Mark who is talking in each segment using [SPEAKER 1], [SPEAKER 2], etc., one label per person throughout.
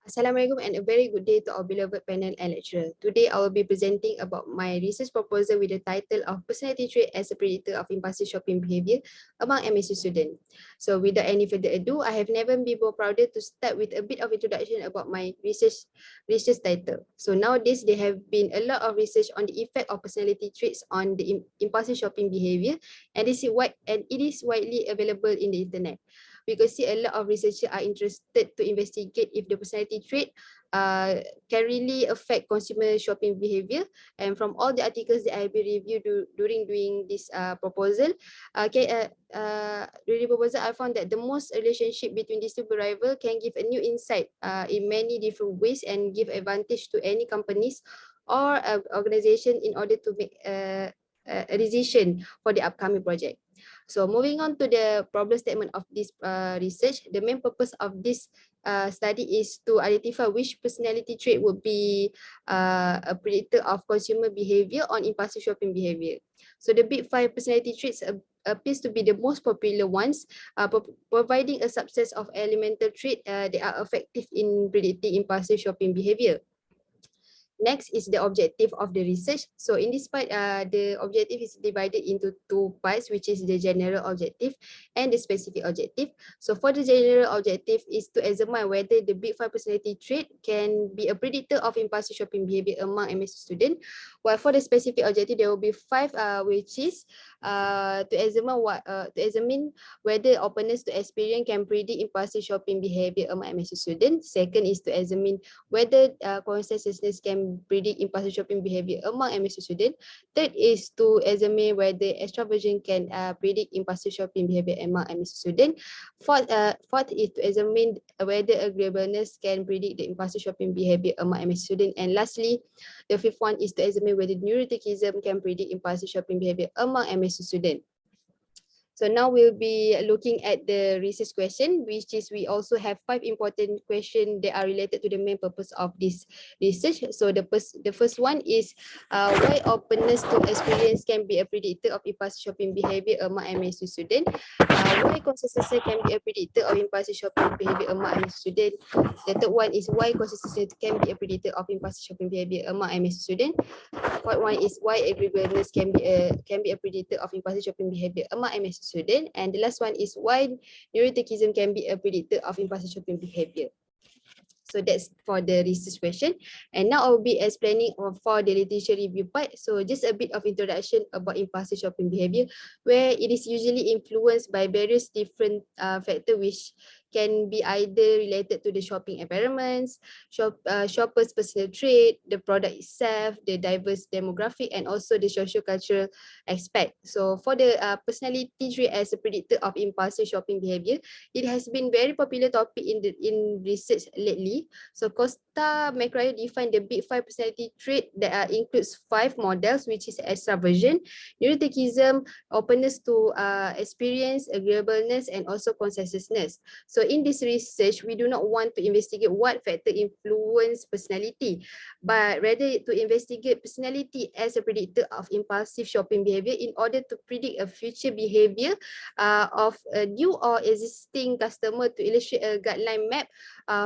[SPEAKER 1] Assalamualaikum and a very good day to our beloved panel and lecturer. Today I will be presenting about my research proposal with the title of Personality Trait as a Predictor of Impulsive Shopping Behaviour among MSU students. So without any further ado, I have never been more prouder to start with a bit of introduction about my research title. So nowadays there have been a lot of research on the effect of personality traits on the impulsive shopping behaviour, and it is widely available in the internet. We could see a lot of researchers are interested to investigate if the personality trait can really affect consumer shopping behavior. And from all the articles that I have reviewed during doing this proposal, during the proposal, I found that the most relationship between these two variables can give a new insight in many different ways and give advantage to any companies or organization in order to make a decision for the upcoming project. So moving on to the problem statement of this research, the main purpose of this study is to identify which personality trait would be a predictor of consumer behavior on impulsive shopping behavior. So the big 5 personality traits appears to be the most popular ones, providing a subset of elemental traits that are effective in predicting impulsive shopping behavior. Next is the objective of the research. So in this part, the objective is divided into 2 parts, which is the general objective and the specific objective. So for the general objective is to examine whether the big 5 personality trait can be a predictor of impulsive shopping behavior among MSU students. While for the specific objective, there will be 5, which is to examine whether openness to experience can predict impulsive shopping behavior among MSU students. Second is to examine whether conscientiousness can predict impulsive shopping behavior among MSU students. Third is to examine whether extraversion can predict impulsive shopping behavior among MSU students. Fourth is to examine whether agreeableness can predict the impulsive shopping behavior among MSU students. And lastly, the fifth one is to examine whether neuroticism can predict impulsive shopping behavior among MSU students. So now we'll be looking at the research question, which is we also have 5 important questions that are related to the main purpose of this research. So the first one is why openness to experience can be a predictor of impulsive shopping behavior among MSU students. Why consistency can be a predictor of impulsive shopping behavior among MSU students. The third one is why consistency can be a predictor of impulsive shopping behavior among MSU students. Fourth one is why agreeableness can be a predictor of impulsive shopping behavior among MSU students. And the last one is why neuroticism can be a predictor of impulsive shopping behavior. So that's for the research question. And now I will be explaining for the literature review part. So just a bit of introduction about impulsive shopping behavior, where it is usually influenced by various different factors which can be either related to the shopping environments, shoppers' personal trait, the product itself, the diverse demographic, and also the socio-cultural aspect. So for the personality trait as a predictor of impulsive shopping behavior, it has been very popular topic in research lately. So Costa McRae defined the big 5 personality trait that includes 5 models, which is extraversion, neuroticism, openness to experience, agreeableness, and also conscientiousness. So in this research, we do not want to investigate what factor influence personality, but rather to investigate personality as a predictor of impulsive shopping behavior in order to predict a future behavior of a new or existing customer to illustrate a guideline map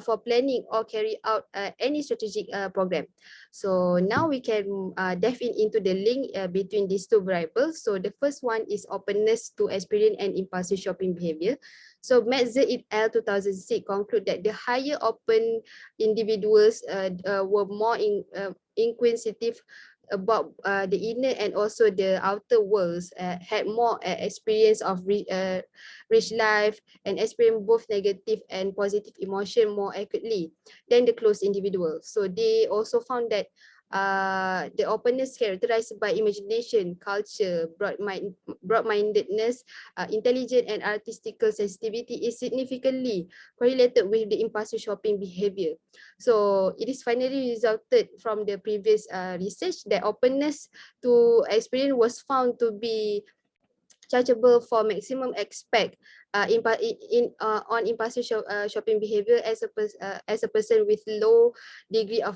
[SPEAKER 1] for planning or carry out any strategic program. So now we can dive into the link between these 2 variables. So the first one is openness to experience and impulsive shopping behavior. So Metzer et al. 2006 conclude that the higher open individuals were more inquisitive about the inner and also the outer worlds, had more experience of rich life and experience both negative and positive emotion more accurately than the closed individual. So they also found that the openness characterized by imagination, culture, broad-mindedness, intelligent and artistical sensitivity is significantly correlated with the impulsive shopping behavior. So it is finally resulted from the previous research that openness to experience was found to be chargeable for maximum aspect on impulsive shopping behavior as a person with low degree of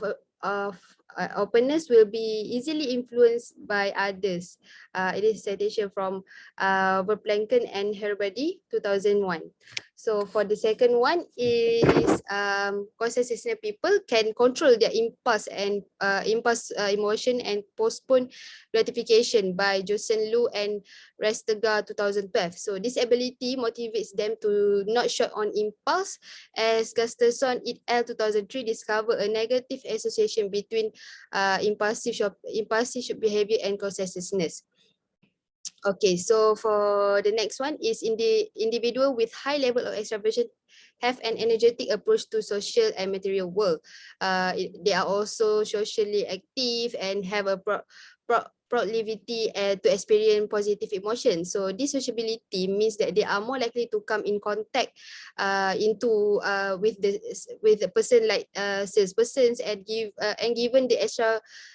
[SPEAKER 1] openness will be easily influenced by others. It is citation from Verplanken and Herbady 2001. So for the second one is conscientious people can control their impulse and emotion and postpone gratification by Josen Lu and Restega 2012. So this ability motivates them to not short on impulse, as Gustafson et al. 2003 discovered a negative association between impulsive behavior and conscientiousness. Okay, so for the next one is in the individual with high level of extraversion have an energetic approach to social and material world. They are also socially active and have a proclivity to experience positive emotions. So this sociability means that they are more likely to come in contact with the person like salespersons and given the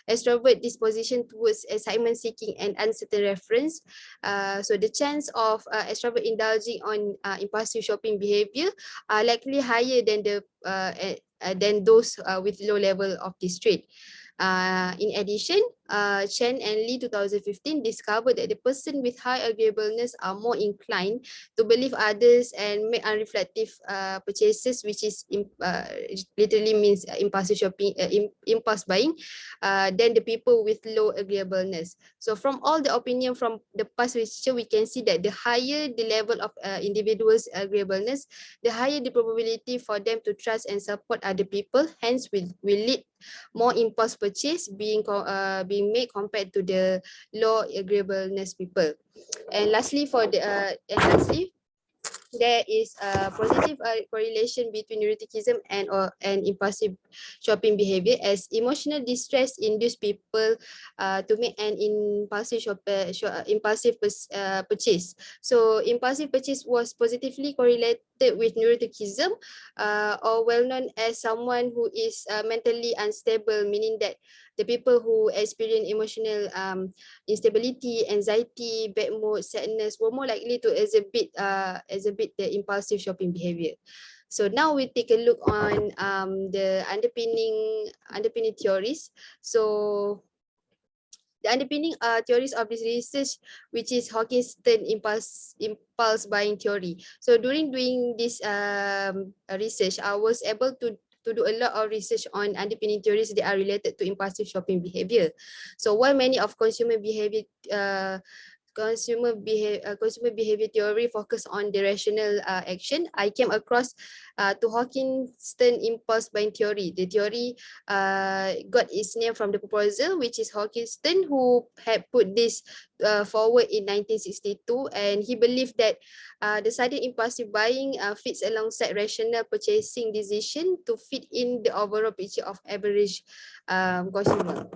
[SPEAKER 1] extrovert disposition towards excitement seeking and uncertain reference. So the chance of extrovert indulging on impulsive shopping behavior are likely higher than those with low level of this trait. In addition, Chen and Lee 2015 discovered that the person with high agreeableness are more inclined to believe others and make unreflective purchases, which is literally means impulsive shopping, impulse buying, than the people with low agreeableness. So from all the opinion from the past research, we can see that the higher the level of individuals' agreeableness, the higher the probability for them to trust and support other people, hence will lead more impulse purchase being made compared to the low agreeableness people. And lastly, there is a positive correlation between neuroticism and impulsive shopping behavior, as emotional distress induce people to make an impulsive purchase. So impulsive purchase was positively correlated with neuroticism, or well known as someone who is mentally unstable, meaning that the people who experience emotional instability, anxiety, bad mood, sadness were more likely to exhibit the impulsive shopping behavior. So now we take a look on the underpinning theories. So the underpinning theories of this research, which is Hawkinston impulse buying theory. So during doing this research, I was able to do a lot of research on underpinning theories that are related to impulsive shopping behavior. So while many of consumer behavior theory focus on the rational action, I came across to Hawkinston impulse buying theory. The theory got its name from the proposal, which is Hawkinston, who had put this forward in 1962, and he believed that the sudden impulsive buying fits alongside rational purchasing decision to fit in the overall picture of average consumer.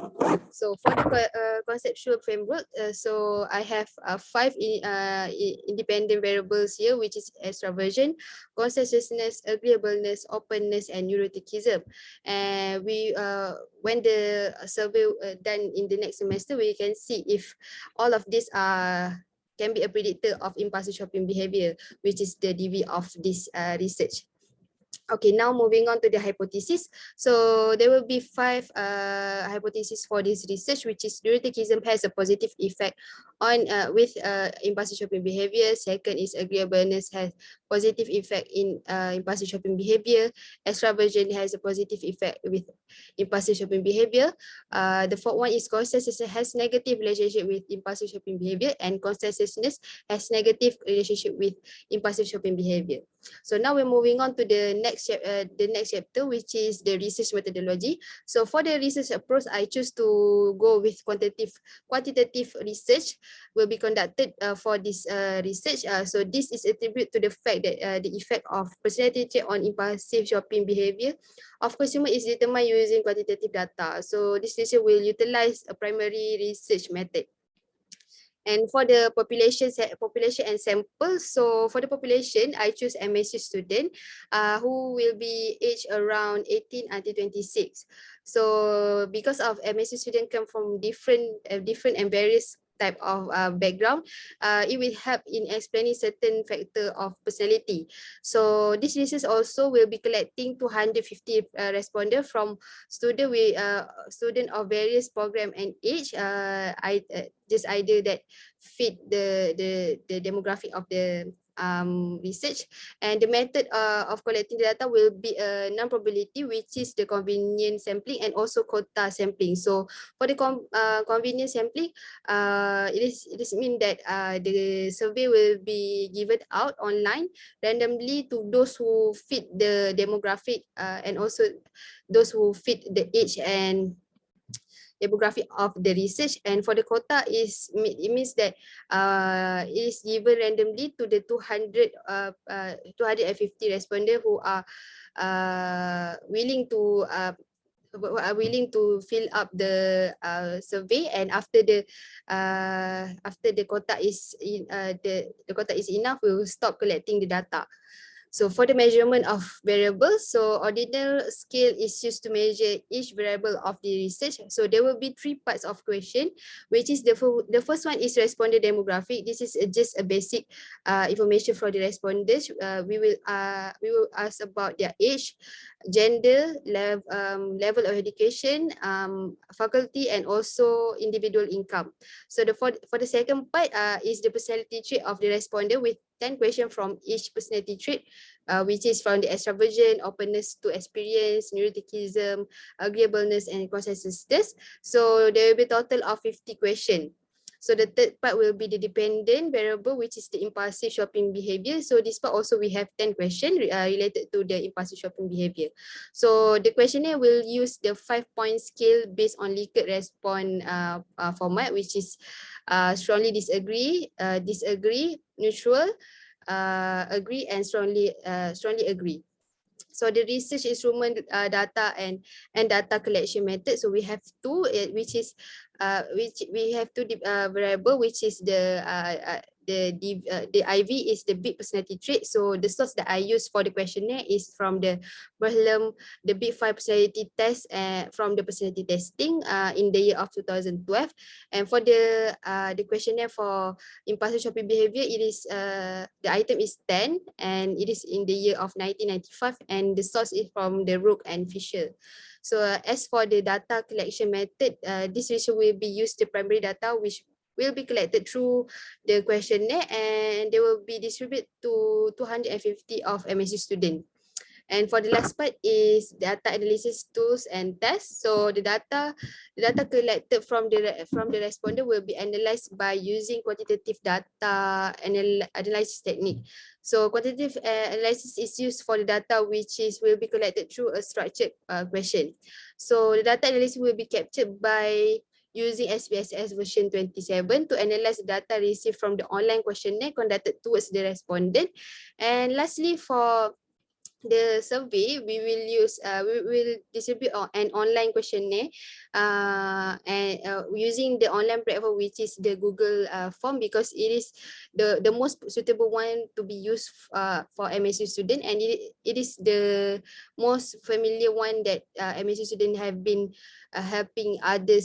[SPEAKER 1] So for the conceptual framework, so I have 5 independent variables here, which is extraversion, conscientiousness, agreeableness, openness, and neuroticism. And when the survey done in the next semester, we can see if all of these can be a predictor of impulsive shopping behavior, which is the DV of this research. Okay, now moving on to the hypothesis. So there will be 5 hypotheses for this research, which is neuroticism has a positive effect on with impulsive shopping behavior. Second is agreeableness has positive effect in impulsive shopping behavior. Extraversion has a positive effect with impulsive shopping behavior. The fourth one is conscientiousness has negative relationship with impulsive shopping behavior, and conscientiousness has negative relationship with impulsive shopping behavior. So now we're moving on to the next chapter, which is the research methodology. So for the research approach, I choose to go with quantitative research will be conducted for this research. So this is attributed to the fact that the effect of personality trait on impulsive shopping behavior of consumer is determined using quantitative data. So this research will utilize a primary research method. And for the population and sample, so for the population, I choose MSU student who will be aged around 18 until 26. So because of MSU student come from different and various type of background, it will help in explaining certain factor of personality. So this research also will be collecting 250 responder from student of various program and age. Just either that fit the demographic of the research, and the method of collecting the data will be a non-probability, which is the convenient sampling and also quota sampling. So for the convenient sampling, it is mean that the survey will be given out online randomly to those who fit the demographic and also those who fit the age and demographic of the research. And for the quota it means that it is given randomly to the 250 respondents who are willing to fill up the survey, and after the quota is the quota is enough, we will stop collecting the data. So for the measurement of variables, so ordinal scale is used to measure each variable of the research. So there will be 3 parts of question, which is the first one is responder demographic. This is just a basic information for the respondents. We will ask about their age, gender, level of education, faculty, and also individual income. So for the second part is the personality trait of the responder with 10 questions from each personality trait, which is from the extraversion, openness to experience, neuroticism, agreeableness, and consensusness. So there will be a total of 50 questions. So the third part will be the dependent variable, which is the impulsive shopping behavior. So this part also we have 10 questions related to the impulsive shopping behavior. So the questionnaire will use the 5-point scale based on Likert response format, which is strongly disagree, disagree, neutral, agree, and strongly agree. So the research instrument, data and data collection method. So we have two, which we have two variable, which is the IV is the big personality trait. So the source that I use for the questionnaire is from the Berlin, the Big 5 personality test from the personality testing in the year of 2012. And for the questionnaire for impulsive shopping behavior, it is the item is 10 and it is in the year of 1995, and the source is from the Rook and Fisher. So as for the data collection method, this research will be used the primary data which will be collected through the questionnaire, and they will be distributed to 250 of MSU students. And for the last part is data analysis tools and tests. So the data collected from the responder will be analyzed by using quantitative data analysis technique. So quantitative analysis is used for the data which will be collected through a structured question. So the data analysis will be captured by using SPSS version 27 to analyze the data received from the online questionnaire conducted towards the respondent. And lastly, for the survey, we will distribute an online questionnaire and using the online platform, which is the Google form, because it is the most suitable one to be used for MSU student, and it is the most familiar one that MSU student have been helping other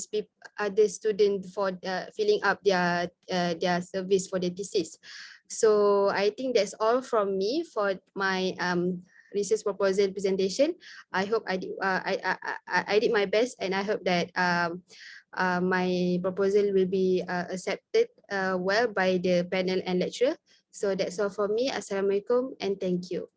[SPEAKER 1] students for filling up their surveys for the thesis. So I think that's all from me for my research proposal presentation. I hope I did my best, and I hope that my proposal will be accepted well by the panel and lecturer. So that's all for me. Assalamualaikum and thank you.